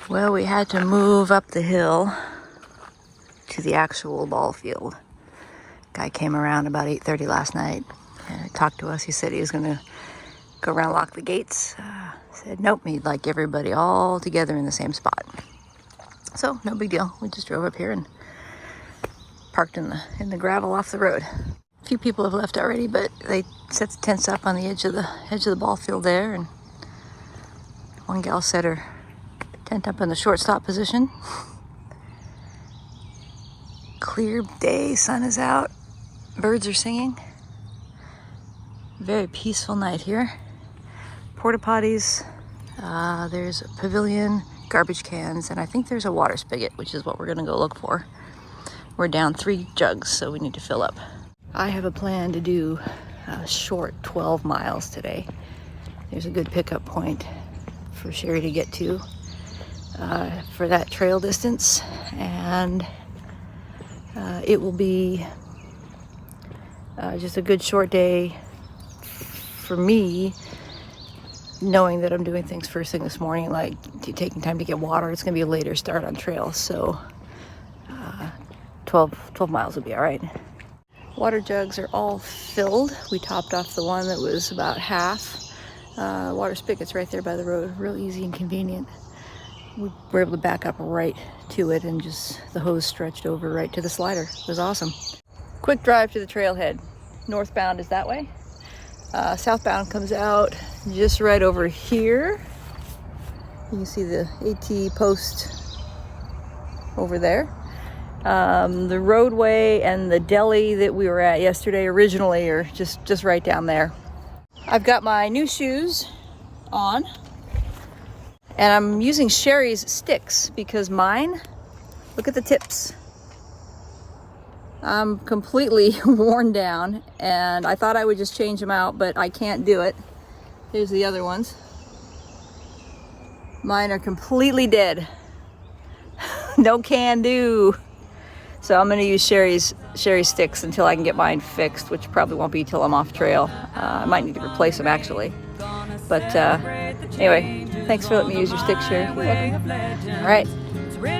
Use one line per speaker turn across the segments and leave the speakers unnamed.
Well, we had to move up the hill to the actual ball field. Guy came around about 8:30 last night and talked to us. He said he was going to go around, lock the gates. Said nope, he'd like everybody all together in the same spot. So no big deal. We just drove up here and parked in the gravel off the road. A few people have left already, but they set the tents up on the edge of the ball field there, and one gal set her tent up in the shortstop position. Clear day, sun is out, birds are singing. Very peaceful night here. Porta potties, there's a pavilion, garbage cans, and I think there's a water spigot, which is what we're gonna go look for. We're down 3 jugs, so we need to fill up. I have a plan to do a short 12 miles today. There's a good pickup point for Sherry to get to for that trail distance, and it will be just a good short day for me, knowing that I'm doing things first thing this morning, like taking time to get water. It's gonna be a later start on trail, so 12 miles will be all right. Water jugs are all filled. We topped off the one that was about half. Water spigot's right there by the road, real easy and convenient. We were able to back up right to it, and just the hose stretched over right to the slider. It was awesome. Quick drive to the trailhead. Northbound is that way. Southbound comes out just right over here. You can see the AT post over there. The roadway and the deli that we were at yesterday originally are just right down there. I've got my new shoes on, and I'm using Sherry's sticks because mine, look at the tips. I'm completely worn down, and I thought I would just change them out, but I can't do it. Here's the other ones. Mine are completely dead. No can do. So I'm gonna use Sherry's sticks until I can get mine fixed, which probably won't be till I'm off trail. I might need to replace them actually. But anyway, thanks for letting me use your sticks, Sherry. You're welcome. All right,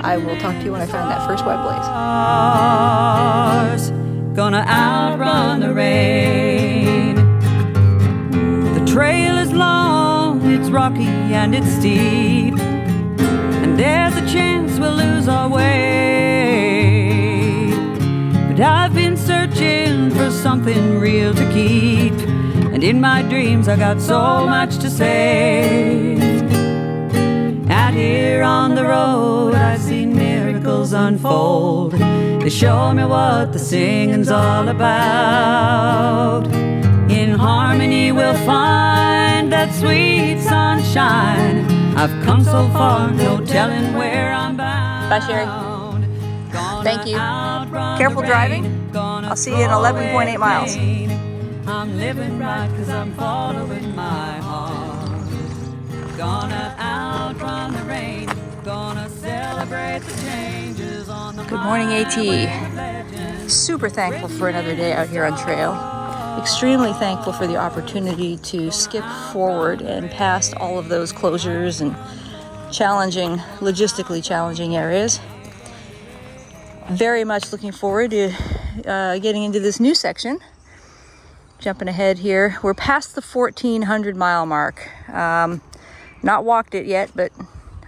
I will talk to you when I find that first white blaze.
Gonna outrun the rain. The trail is long, it's rocky and it's steep, and there's a chance we'll lose our way. But I've been searching for something real to keep, and in my dreams I got so much to say. Out here on the road I've seen miracles unfold. They show me what the singing's all about. In harmony we'll find that sweet sunshine. I've come so far, no telling where I'm bound.
Bye, Sherry. Thank you. Careful driving. I'll see you in 11.8 miles.
I'm living right 'cause I'm following my heart. Gonna outrun the rain. Gonna celebrate the changes on the.
Good morning, AT. Super thankful for another day out here on trail. Extremely thankful for the opportunity to skip forward and past all of those closures and logistically challenging areas. Very much looking forward to getting into this new section. Jumping ahead here, we're past the 1,400 mile mark. Not walked it yet, but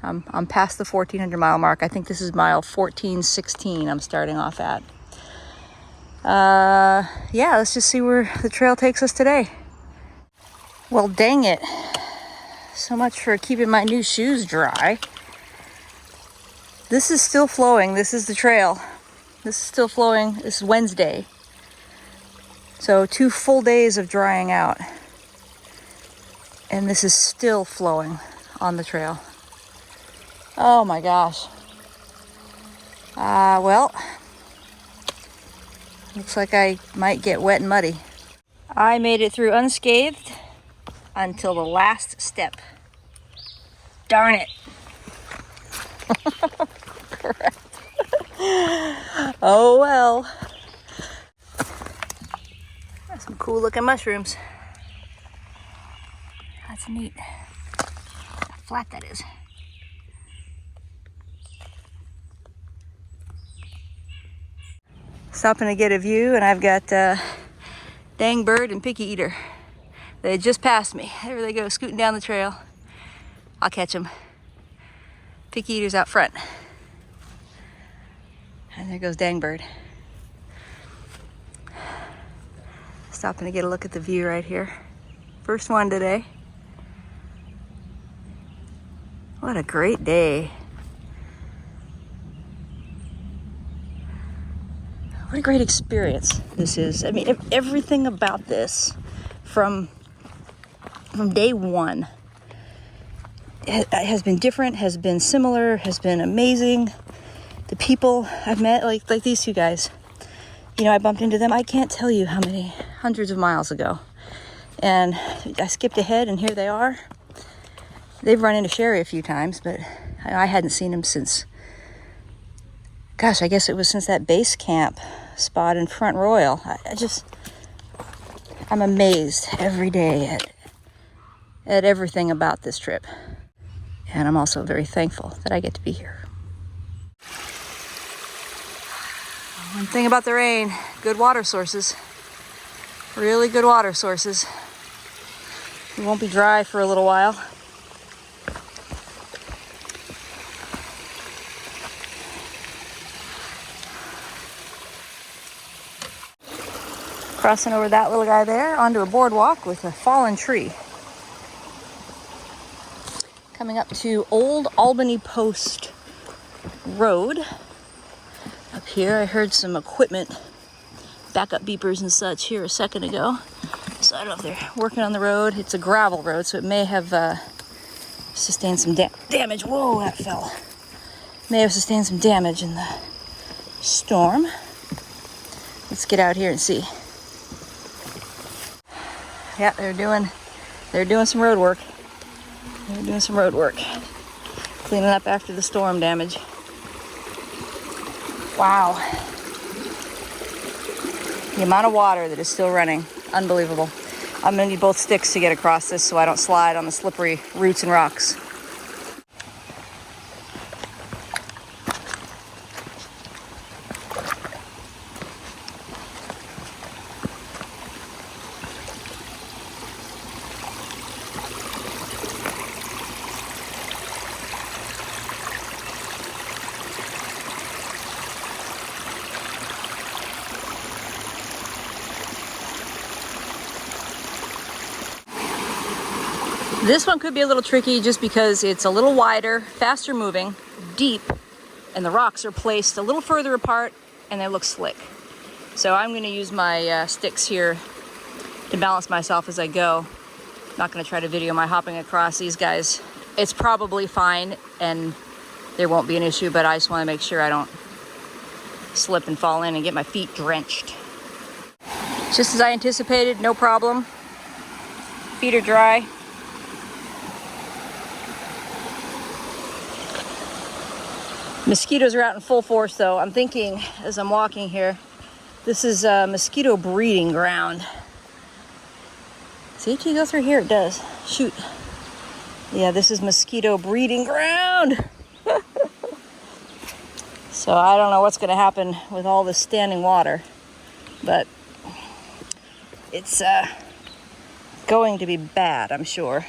I'm past the 1,400 mile mark. I think this is mile 1416 I'm starting off at. Yeah, let's just see where the trail takes us today. Well, dang it. So much for keeping my new shoes dry. This is still flowing. This is the trail. This is still flowing. This is Wednesday. So 2 full days of drying out. And this is still flowing on the trail. Oh my gosh. Well, looks like I might get wet and muddy. I made it through unscathed until the last step. Darn it. Correct. Oh well. That's some cool looking mushrooms. That's neat. How flat that is. Stopping to get a view, and I've got Dang Bird and Picky Eater. They just passed me. There they go, scooting down the trail. I'll catch them. Picky Eater's out front. And there goes Dang Bird. Stopping to get a look at the view right here. First one today. What a great day. What a great experience this is. I mean, everything about this from day one has been different, has been similar, has been amazing. The people I've met, like these two guys, you know, I bumped into them, I can't tell you how many hundreds of miles ago. And I skipped ahead and here they are. They've run into Sherry a few times, but I hadn't seen them since, gosh, I guess it was since that base camp spot in Front Royal. I'm amazed every day at everything about this trip. And I'm also very thankful that I get to be here. One thing about the rain, good water sources. Really good water sources. It won't be dry for a little while. Crossing over that little guy there onto a boardwalk with a fallen tree. Coming up to Old Albany Post Road. Up here, I heard some equipment, backup beepers and such here a second ago. So I don't know if they're working on the road. It's a gravel road, so it may have sustained some damage. Whoa, that fell. May have sustained some damage in the storm. Let's get out here and see. Yeah, they're doing some road work. They're doing some road work. Cleaning up after the storm damage. Wow. The amount of water that is still running. Unbelievable. I'm gonna need both sticks to get across this so I don't slide on the slippery roots and rocks. This one could be a little tricky just because it's a little wider, faster moving, deep, and the rocks are placed a little further apart and they look slick. So I'm going to use my sticks here to balance myself as I go. I'm not going to try to video my hopping across these guys. It's probably fine and there won't be an issue, but I just want to make sure I don't slip and fall in and get my feet drenched. Just as I anticipated, no problem. Feet are dry. Mosquitoes are out in full force though. I'm thinking as I'm walking here, this is a mosquito breeding ground. See, if you go through here, it does. Shoot. Yeah, this is mosquito breeding ground. So I don't know what's gonna happen with all this standing water, but it's going to be bad, I'm sure.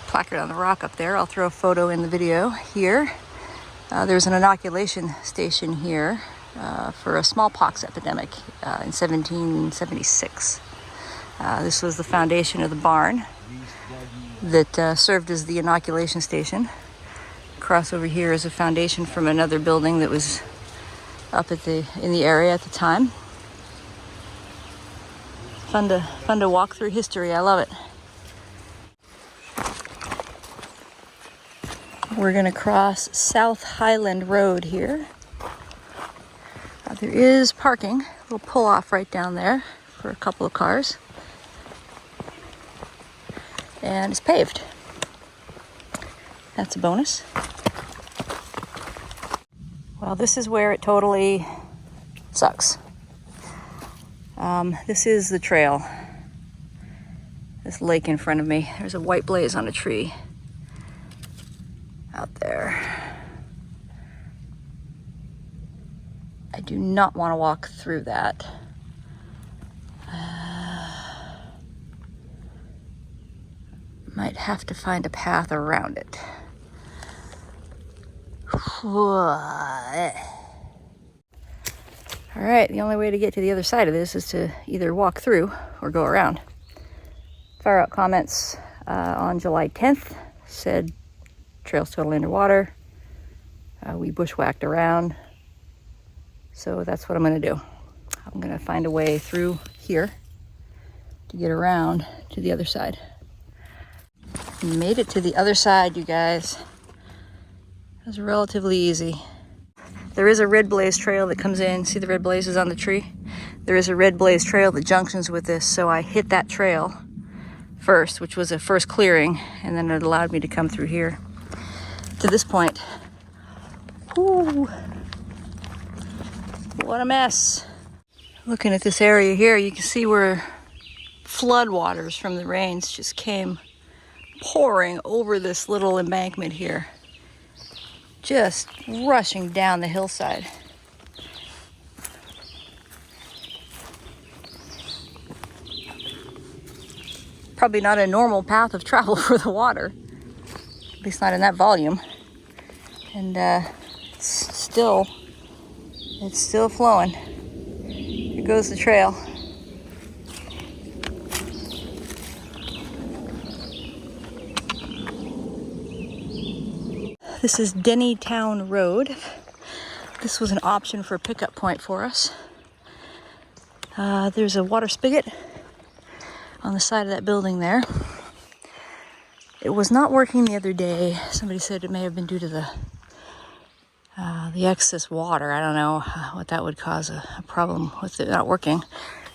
Placard on the rock up there. I'll throw a photo in the video here. There's an inoculation station here for a smallpox epidemic in 1776. This was the foundation of the barn that served as the inoculation station. Across over here is a foundation from another building that was up in the area at the time. Fun to walk through history. I love it. We're going to cross South Highland Road here. There is parking, a little pull off right down there for a couple of cars. And it's paved. That's a bonus. Well, this is where it totally sucks. This is the trail. This lake in front of me. There's a white blaze on a tree out there. do not want to walk through that. Might have to find a path around it. All right, the only way to get to the other side of this is to either walk through or go around. Fire out comments on July 10th said trail's totally underwater. We bushwhacked around, so that's what I'm gonna do. I'm gonna find a way through here to get around to the other side. Made it to the other side, you guys. It was relatively easy. There is a red blaze trail that comes in. See the red blazes on the tree? There is a red blaze trail that junctions with this, so I hit that trail first, which was a first clearing, and then it allowed me to come through here to this point. Ooh, what a mess. Looking at this area here, you can see where flood waters from the rains just came pouring over this little embankment here, just rushing down the hillside. Probably not a normal path of travel for the water, at least not in that volume. And it's still flowing. Here goes the trail. This is Dennytown Road. This was an option for a pickup point for us. There's a water spigot on the side of that building there. It was not working the other day. Somebody said it may have been due to the excess water. I don't know what that would cause a problem with it not working.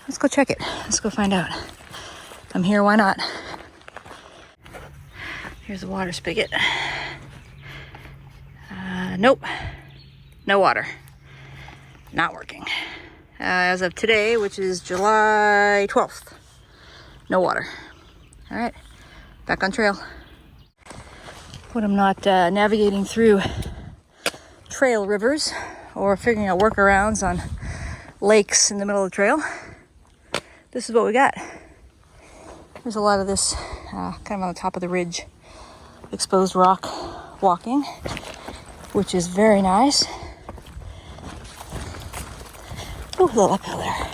Let's go check it. Let's go find out. I'm here, why not? Here's the water spigot. Nope, no water. Not working. As of today, which is July 12th, no water. All right, back on trail. When I'm not navigating through trail rivers or figuring out workarounds on lakes in the middle of the trail, this is what we got. There's a lot of this kind of on the top of the ridge, exposed rock walking, which is very nice. Ooh, a little uphill there.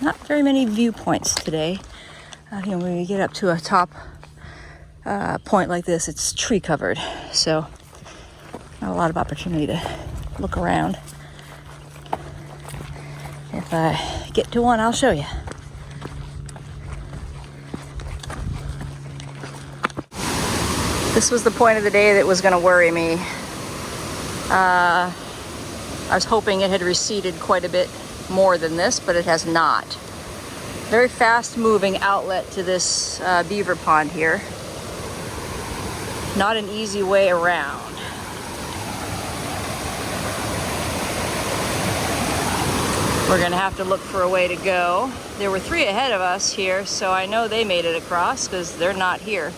Not very many viewpoints today. When you get up to a top point like this, it's tree covered, so not a lot of opportunity to look around. If I get to one, I'll show you. This was the point of the day that was going to worry me. I was hoping it had receded quite a bit more than this, but it has not. Very fast moving outlet to this beaver pond here. Not an easy way around. We're gonna have to look for a way to go. There were 3 ahead of us here, so I know they made it across because they're not here.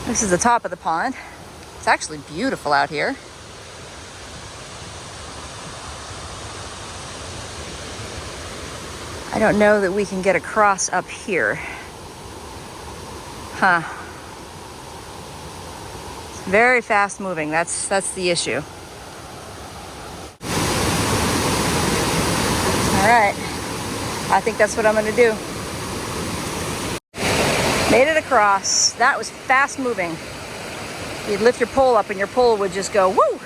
This is the top of the pond. It's actually beautiful out here. I don't know that we can get across up here. Huh. It's very fast moving. That's the issue. All right. I think that's what I'm going to do. Made it across. That was fast moving. You'd lift your pole up and your pole would just go woo.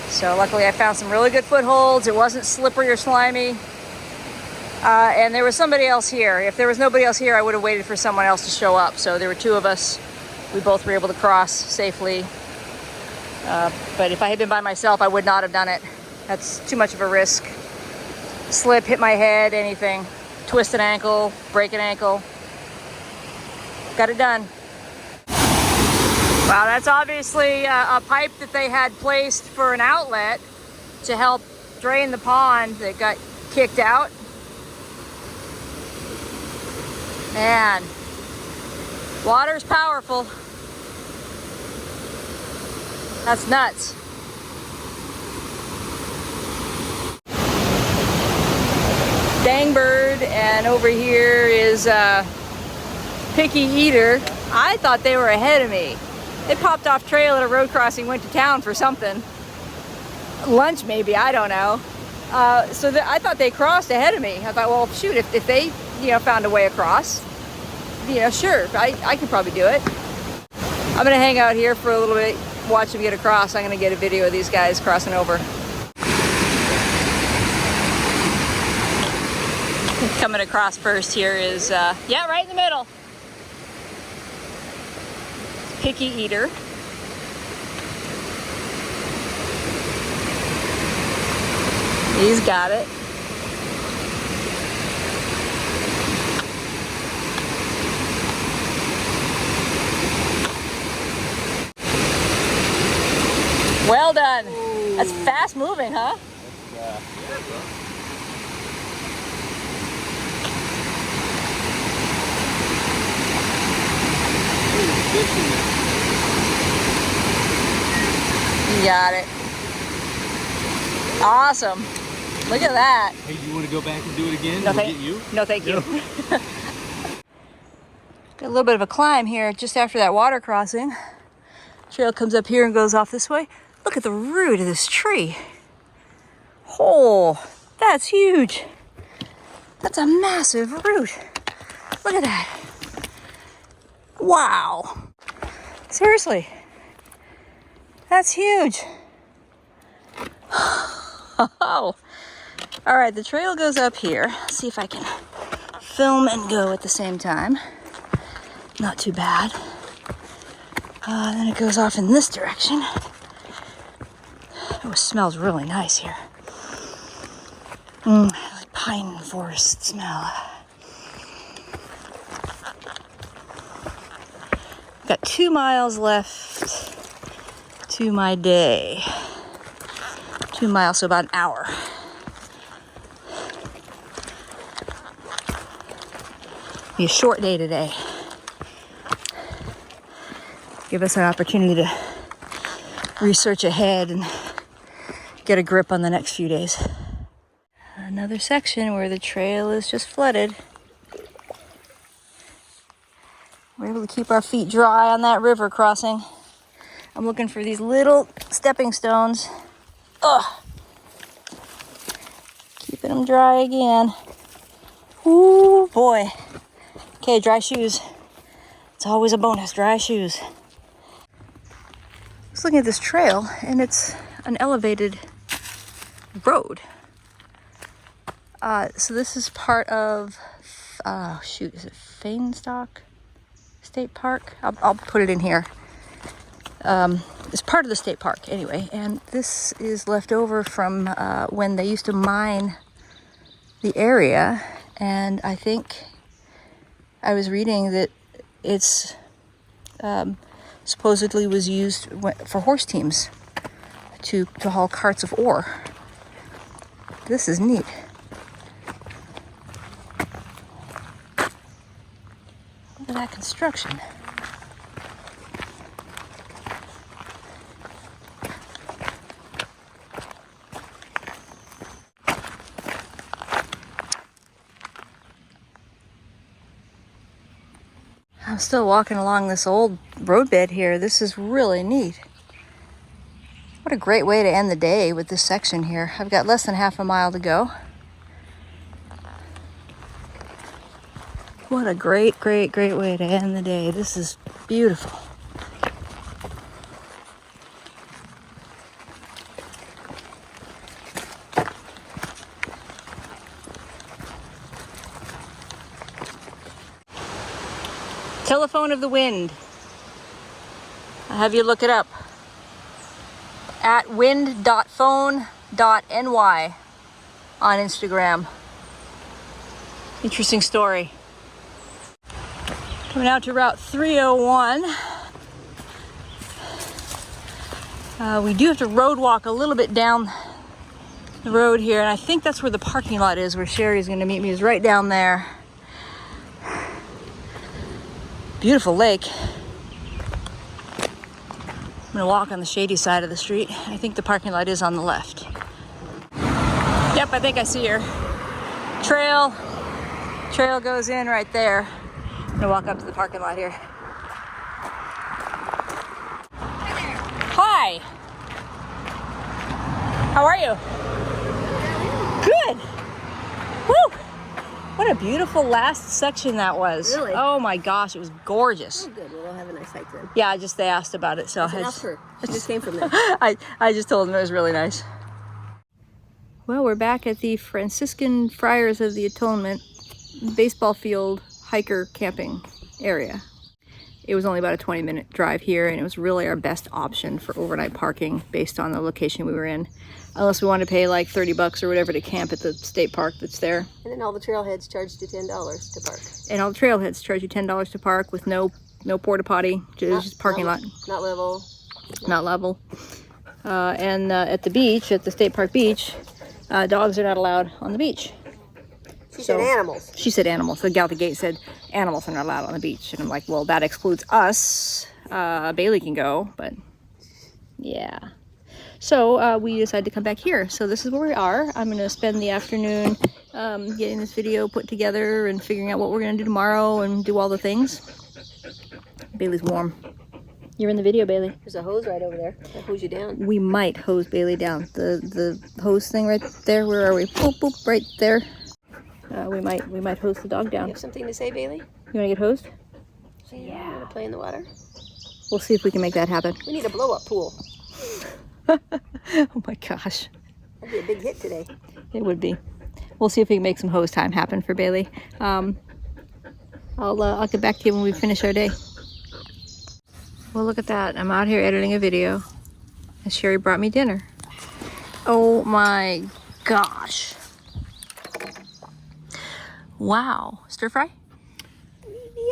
So luckily I found some really good footholds. It wasn't slippery or slimy. And there was somebody else here. If there was nobody else here, I would have waited for someone else to show up. So there were 2 of us. We both were able to cross safely. But if I had been by myself, I would not have done it. That's too much of a risk. Slip, hit my head, anything. Twist an ankle, break an ankle. Got it done. Wow, that's obviously a pipe that they had placed for an outlet to help drain the pond that got kicked out. Man, water's powerful. That's nuts. Dangbird, and over here is Picky Eater. I thought they were ahead of me. They popped off trail at a road crossing, went to town for something. Lunch maybe, I don't know. So I thought they crossed ahead of me. I thought, well, shoot, if they, found a way across, sure, I could probably do it. I'm gonna hang out here for a little bit, watch them get across. I'm gonna get a video of these guys crossing over. Coming across first here is, yeah, right in the middle. Picky Eater. He's got it. Well done. Ooh. That's fast moving, huh? You got it. Awesome. Look at that.
Hey, do you want to go back and do it again?
No, thank you. No, thank you. Got a little bit of a climb here just after that water crossing. Trail comes up here and goes off this way. Look at the root of this tree. Oh, that's huge. That's a massive root. Look at that. Wow. Seriously. That's huge. Oh. All right, the trail goes up here. Let's see if I can film and go at the same time. Not too bad. Then it goes off in this direction. Oh, it smells really nice here. Like pine forest smell. Got 2 miles left to my day. 2 miles, so about an hour. Be a short day today. Give us an opportunity to research ahead and get a grip on the next few days. Another section where the trail is just flooded. We're able to keep our feet dry on that river crossing. I'm looking for these little stepping stones. Ugh. Keeping them dry again. Ooh, boy. Okay, dry shoes. It's always a bonus, dry shoes. I was looking at this trail, and it's an elevated road. So this is part of, is it Fainstock State Park? I'll put it in here. It's part of the state park anyway, and this is left over from when they used to mine the area, and I think I was reading that it's supposedly was used for horse teams to haul carts of ore. This is neat. Look at that construction. I'm still walking along this old roadbed here. This is really neat. What a great way to end the day with this section here. I've got less than half a mile to go. What a great, great, great way to end the day. This is beautiful. Telephone of the Wind. I'll have you look it up. At wind.phone.ny on Instagram. Interesting story. Coming out to Route 301. We do have to road walk a little bit down the road here, and I think that's where the parking lot is, where Sherry's going to meet me, is right down there. Beautiful lake. I'm gonna walk on the shady side of the street. I think the parking lot is on the left. Yep, I think I see her. Trail goes in right there. I'm gonna walk up to the parking lot here. Hi. How are you? Good. Woo! What a beautiful last section that was.
Really?
Oh my gosh, it was gorgeous.
Oh, good. Well, we'll have a nice hike then.
Yeah, they asked about it, so
I asked her. She just came from there.
I just told them it was really nice. Well, we're back at the Franciscan Friars of the Atonement baseball field hiker camping area. It was only about a 20-minute drive here, and it was really our best option for overnight parking based on the location we were in. Unless we wanted to pay like 30 bucks or whatever to camp at the state park that's there.
And then all the trailheads charged you $10 to park.
And all the trailheads charge you $10 to park with no porta potty, just parking lot.
Not level.
Not level. And at the beach, at the state park beach, dogs are not allowed on the beach.
She said animals.
She said animals. The gal at the gate said animals are not allowed on the beach. And I'm like, well, that excludes us. Bailey can go, but yeah. So we decided to come back here. So this is where we are. I'm going to spend the afternoon getting this video put together and figuring out what we're going to do tomorrow and do all the things. Bailey's warm. You're in the video, Bailey.
There's a hose right over there. That hose you down.
We might hose Bailey down. The hose thing right there. Where are we? Boop, boop, right there. We might hose the dog down.
You have something to say, Bailey?
You want to get hosed?
Yeah. You want to play in the water?
We'll see if we can make that happen.
We need a blow-up pool.
Oh my gosh.
That'd be a big hit today.
It would be. We'll see if we can make some hose time happen for Bailey. I'll get back to you when we finish our day. Well, look at that. I'm out here editing a video, and Sherry brought me dinner. Oh my gosh. Wow. Stir fry?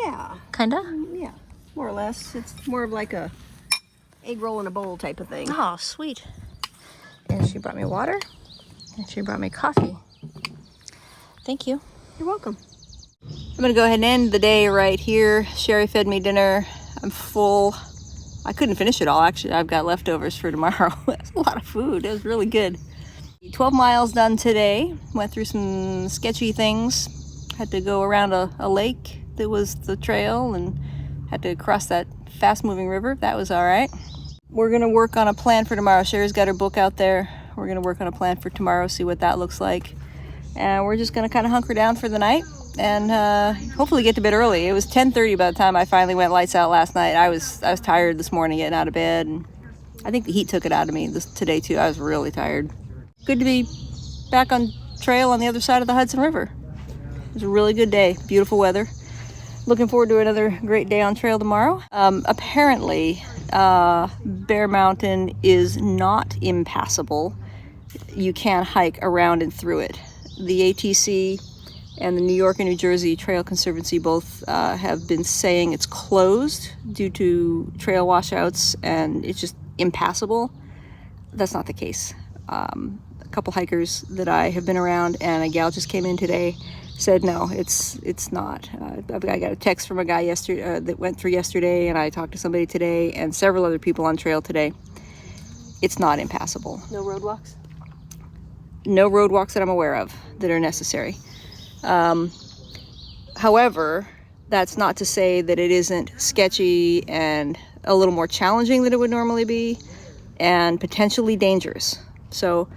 Yeah.
Kinda?
Yeah. More or less. It's more of like a egg roll in a bowl type of thing.
Oh, sweet. And she brought me water, and she brought me coffee. Thank you.
You're welcome.
I'm gonna go ahead and end the day right here. Sherry fed me dinner. I'm full. I couldn't finish it all, actually. I've got leftovers for tomorrow. That's a lot of food. It was really good. 12 miles done today. Went through some sketchy things. Had to go around a lake that was the trail and had to cross that fast-moving river. That was all right. We're gonna work on a plan for tomorrow. Sherry's got her book out there. We're gonna work on a plan for tomorrow, see what that looks like. And we're just gonna kind of hunker down for the night and hopefully get to bed early. It was 10:30 by the time I finally went lights out last night. I was tired this morning getting out of bed, and I think the heat took it out of me today too. I was really tired. Good to be back on trail on the other side of the Hudson River. It was a really good day, beautiful weather. Looking forward to another great day on trail tomorrow. Apparently, Bear Mountain is not impassable. You can hike around and through it. The ATC and the New York and New Jersey Trail Conservancy both have been saying it's closed due to trail washouts and it's just impassable. That's not the case. A couple hikers that I have been around, and a gal just came in today, said no, it's not. I got a text from a guy yesterday that went through yesterday, and I talked to somebody today and several other people on trail today. It's not impassable.
No roadwalks?
No roadwalks that I'm aware of that are necessary. However, that's not to say that it isn't sketchy and a little more challenging than it would normally be and potentially dangerous. So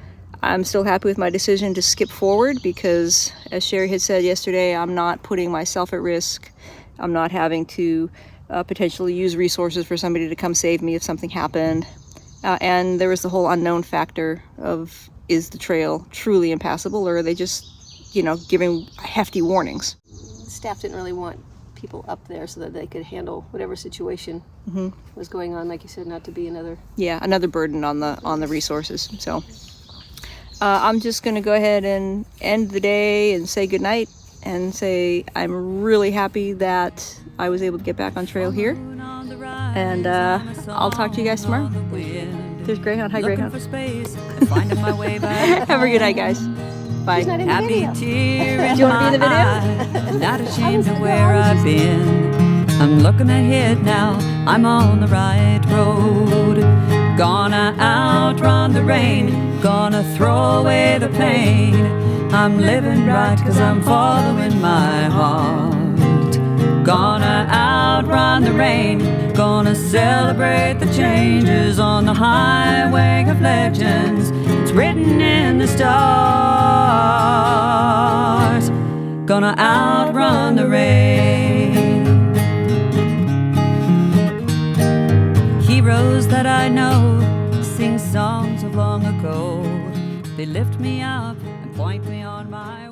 I'm still happy with my decision to skip forward because, as Sherry had said yesterday, I'm not putting myself at risk. I'm not having to potentially use resources for somebody to come save me if something happened. And there was the whole unknown factor of, is the trail truly impassable, or are they just, giving hefty warnings?
Staff didn't really want people up there so that they could handle whatever situation was going on, like you said, not to be another
burden on the resources. So I'm just going to go ahead and end the day and say goodnight and say I'm really happy that I was able to get back on trail here. And I'll talk to you guys tomorrow. There's Greyhound. Hi, Greyhound. Have a good night, guys. Bye.
Happy tear
Do you want to be in the video?
Not ashamed of where I've been. I'm looking ahead now, I'm on the right road. Gonna outrun the rain, gonna throw away the pain. I'm living right 'cause I'm following my heart. Gonna outrun the rain, gonna celebrate the changes on the highway of legends. It's written in the stars. Gonna outrun the rain. Heroes that I know sing songs of long ago. They lift me up and point me on my way.